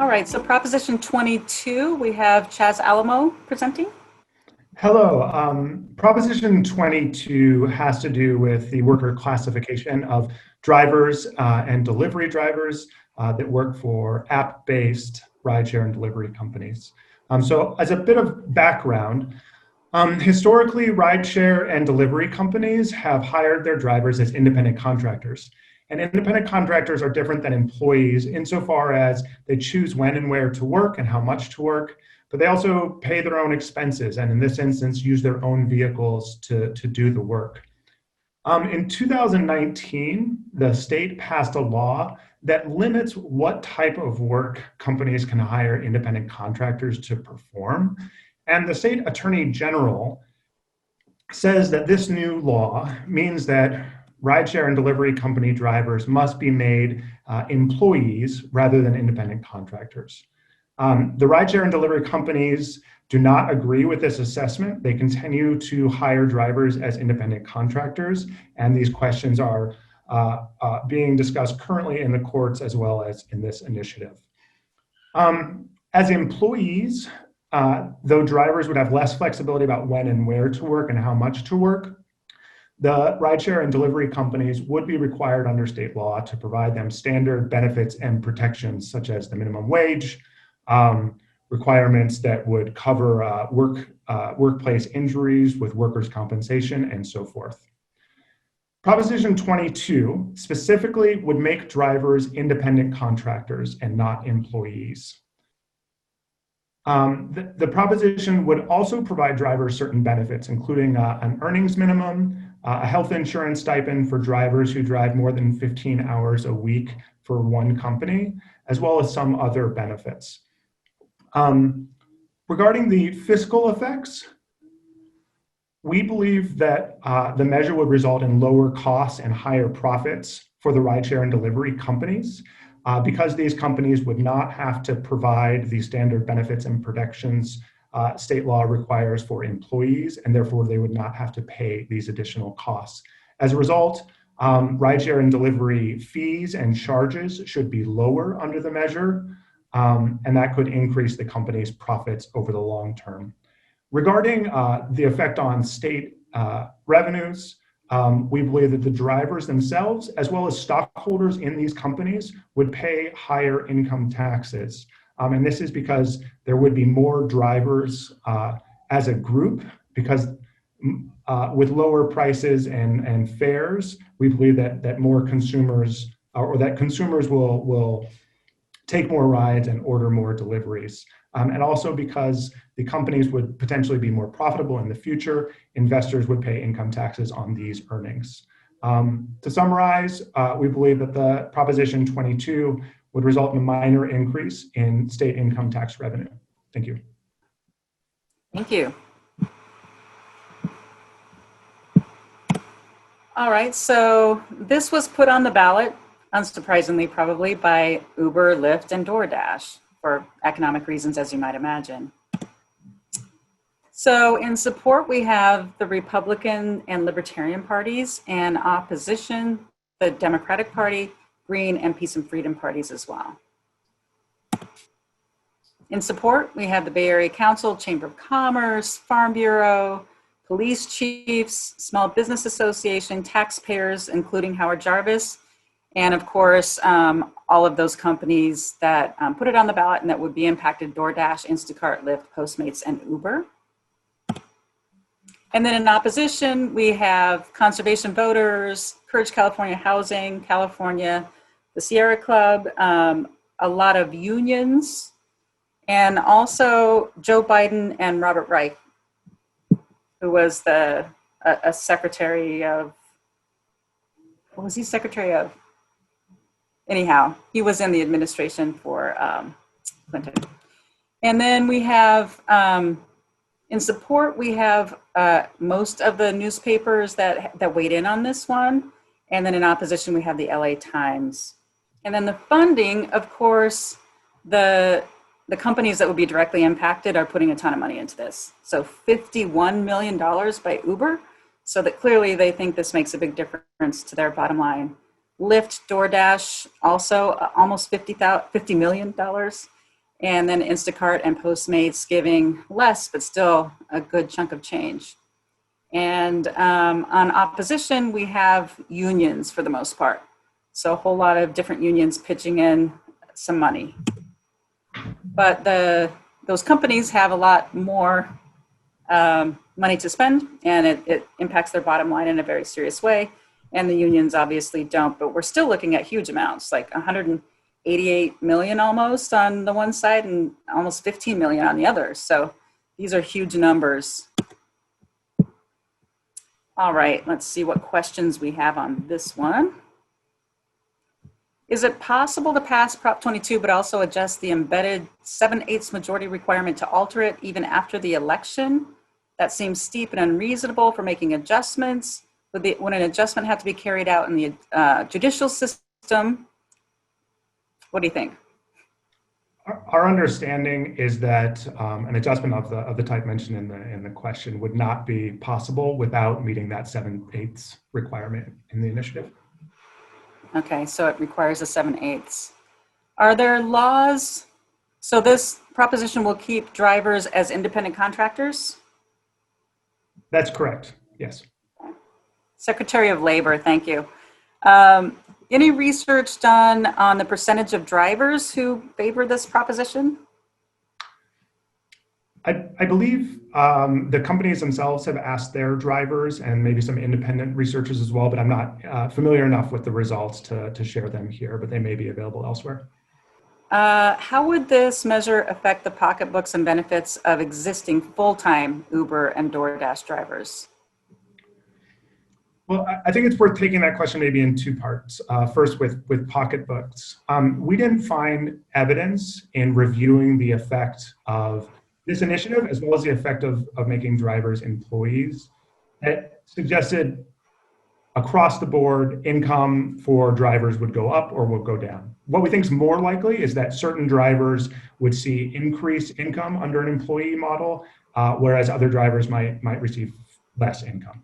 All right, so Proposition 22, we have Chaz Alamo presenting. Hello. Proposition 22 has to do with the worker classification of drivers and delivery drivers that work for app-based rideshare and delivery companies. So as a bit of background, historically, rideshare and delivery companies have hired their drivers as independent contractors. And independent contractors are different than employees insofar as they choose when and where to work and how much to work, but they also pay their own expenses and in this instance, use their own vehicles to do the work. In 2019, the state passed a law that limits what type of work companies can hire independent contractors to perform. And the state attorney general says that this new law means that rideshare and delivery company drivers must be made employees rather than independent contractors. The rideshare and delivery companies do not agree with this assessment. They continue to hire drivers as independent contractors, and these questions are being discussed currently in the courts as well as in this initiative. As employees, though drivers would have less flexibility about when and where to work and how much to work, the rideshare and delivery companies would be required under state law to provide them standard benefits and protections such as the minimum wage, requirements that would cover workplace injuries with workers' compensation, and so forth. Proposition 22 specifically would make drivers independent contractors and not employees. The proposition would also provide drivers certain benefits, including an earnings minimum, a health insurance stipend for drivers who drive more than 15 hours a week for one company, as well as some other benefits. Regarding the fiscal effects, we believe that the measure would result in lower costs and higher profits for the rideshare and delivery companies because these companies would not have to provide the standard benefits and protections state law requires for employees, and therefore they would not have to pay these additional costs. As a result, rideshare and delivery fees and charges should be lower under the measure, and that could increase the company's profits over the long term. Regarding the effect on state revenues, we believe that the drivers themselves, as well as stockholders in these companies, would pay higher income taxes. And this is because there would be more drivers as a group, because with lower prices and fares, we believe that more consumers, or that consumers will take more rides and order more deliveries. And also because the companies would potentially be more profitable in the future, investors would pay income taxes on these earnings. To summarize, we believe that the Proposition 22 would result in a minor increase in state income tax revenue. Thank you. Thank you. All right, so this was put on the ballot, unsurprisingly probably, by Uber, Lyft, and DoorDash for economic reasons, as you might imagine. So in support, we have the Republican and Libertarian parties, and opposition, the Democratic Party, Green, and Peace and Freedom parties as well. In support, we have the Bay Area Council, Chamber of Commerce, Farm Bureau, police chiefs, Small Business Association, taxpayers, including Howard Jarvis, and of course, all of those companies that put it on the ballot and that would be impacted: DoorDash, Instacart, Lyft, Postmates, and Uber. And then in opposition, we have Conservation Voters, Courage California Housing, California, the Sierra Club, a lot of unions, and also Joe Biden and Robert Reich, who was a secretary of, what was he secretary of? Anyhow, he was in the administration for Clinton. And then we have, in support, we have most of the newspapers that weighed in on this one. And then in opposition, we have the LA Times. And then the funding, of course, the companies that would be directly impacted are putting a ton of money into this. So $51 million by Uber, so that clearly they think this makes a big difference to their bottom line. Lyft, DoorDash, also almost $50 million. and then Instacart and Postmates giving less, but still a good chunk of change. And on opposition, we have unions for the most part. So a whole lot of different unions pitching in some money. But those companies have a lot more money to spend, and it impacts their bottom line in a very serious way. And the unions obviously don't, but we're still looking at huge amounts, like 188 million almost on the one side and almost 15 million on the other. So these are huge numbers. All right, let's see what questions we have on this one. Is it possible to pass Prop 22 but also adjust the embedded 7/8 majority requirement to alter it even after the election? That seems steep and unreasonable for making adjustments. Would an adjustment have to be carried out in the judicial system? What do you think? Our understanding is that an adjustment of the type mentioned in the question would not be possible without meeting that 7/8 requirement in the initiative. Okay, so it requires a 7/8. Are there laws? So this proposition will keep drivers as independent contractors? That's correct, yes. Secretary of Labor, thank you. Any research done on the percentage of drivers who favor this proposition? I believe the companies themselves have asked their drivers and maybe some independent researchers as well, but I'm not familiar enough with the results to share them here, but they may be available elsewhere. How would this measure affect the pocketbooks and benefits of existing full-time Uber and DoorDash drivers? Well, I think it's worth taking that question maybe in two parts. First, with pocketbooks. We didn't find evidence in reviewing the effect of this initiative, as well as the effect of making drivers employees, that suggested across the board income for drivers would go up or would go down. What we think is more likely is that certain drivers would see increased income under an employee model, whereas other drivers might receive less income.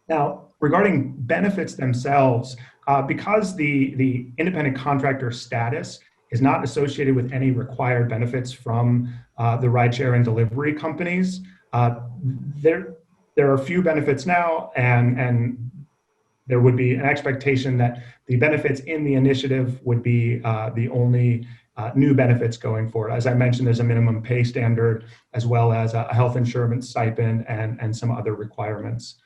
Now, regarding benefits themselves, because the independent contractor status is not associated with any required benefits from the rideshare and delivery companies, there are few benefits now, and there would be an expectation that the benefits in the initiative would be the only new benefits going forward. As I mentioned, there's a minimum pay standard, as well as a health insurance stipend and some other requirements.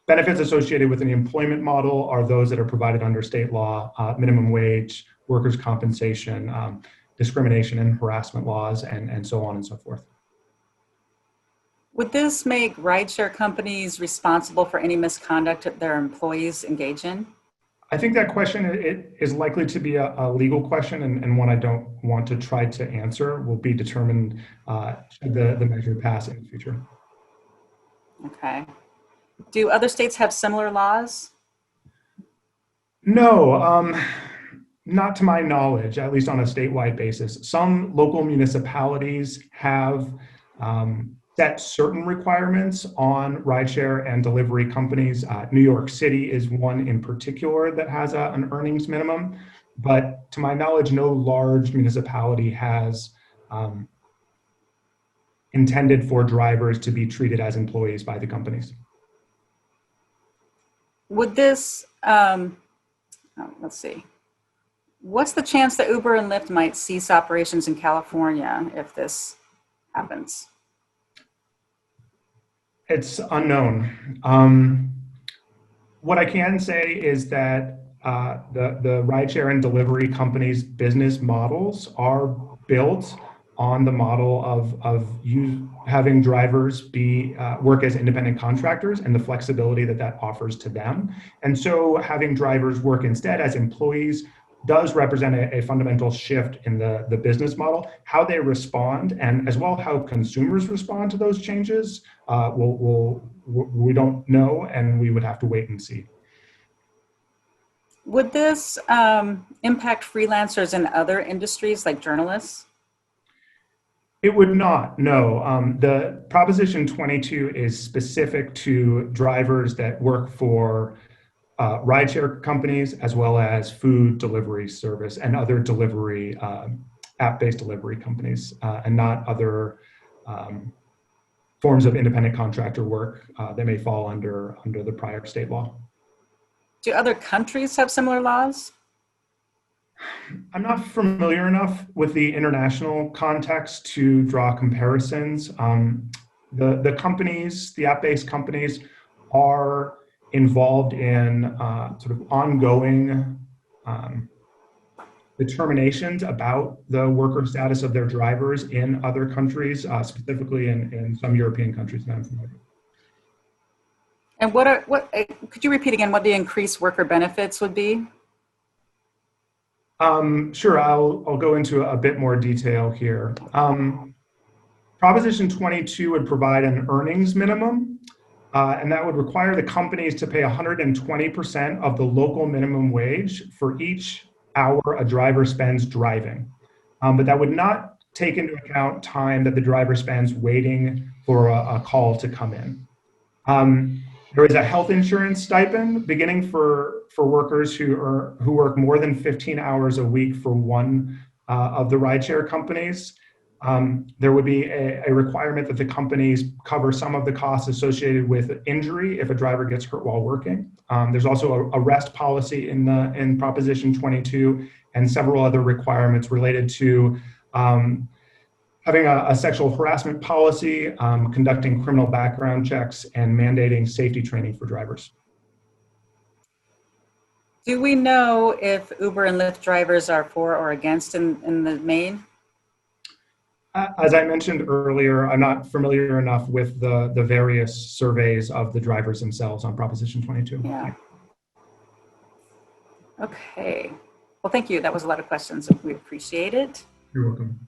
Benefits associated with an employment model are those that are provided under state law, minimum wage, workers' compensation, discrimination and harassment laws, and so on and so forth. Would this make rideshare companies responsible for any misconduct that their employees engage in? I think that question it is likely to be a legal question, and one I don't want to try to answer. Will be determined should the measure pass in the future. Okay. Do other states have similar laws? No, not to my knowledge, at least on a statewide basis. Some local municipalities have set certain requirements on rideshare and delivery companies. New York City is one in particular that has an earnings minimum, but to my knowledge, no large municipality has intended for drivers to be treated as employees by the companies. Would this, let's see, what's the chance that Uber and Lyft might cease operations in California if this happens? It's unknown. What I can say is that the rideshare and delivery companies' business models are built on the model of you having drivers be work as independent contractors and the flexibility that offers to them. And so having drivers work instead as employees does represent a fundamental shift in the business model. How they respond, and as well how consumers respond to those changes, we don't know, and we would have to wait and see. Would this impact freelancers in other industries like journalists? It would not, no. The Proposition 22 is specific to drivers that work for rideshare companies, as well as food delivery service and other delivery app-based delivery companies and not other forms of independent contractor work that may fall under the prior state law. Do other countries have similar laws? I'm not familiar enough with the international context to draw comparisons. The companies, the app-based companies, are involved in sort of ongoing determinations about the worker status of their drivers in other countries, specifically in some European countries that I'm familiar with. And could you repeat again what the increased worker benefits would be? Sure, I'll go into a bit more detail here. Proposition 22 would provide an earnings minimum, and that would require the companies to pay 120% of the local minimum wage for each hour a driver spends driving. But that would not take into account time that the driver spends waiting for a call to come in. There is a health insurance stipend beginning for workers who work more than 15 hours a week for one of the rideshare companies. There would be a requirement that the companies cover some of the costs associated with injury if a driver gets hurt while working. There's also a rest policy in Proposition 22 and several other requirements related to having a sexual harassment policy, conducting criminal background checks, and mandating safety training for drivers. Do we know if Uber and Lyft drivers are for or against in the main? As I mentioned earlier, I'm not familiar enough with the various surveys of the drivers themselves on Proposition 22. Yeah. Okay. Well, thank you. That was a lot of questions. We appreciate it. You're welcome.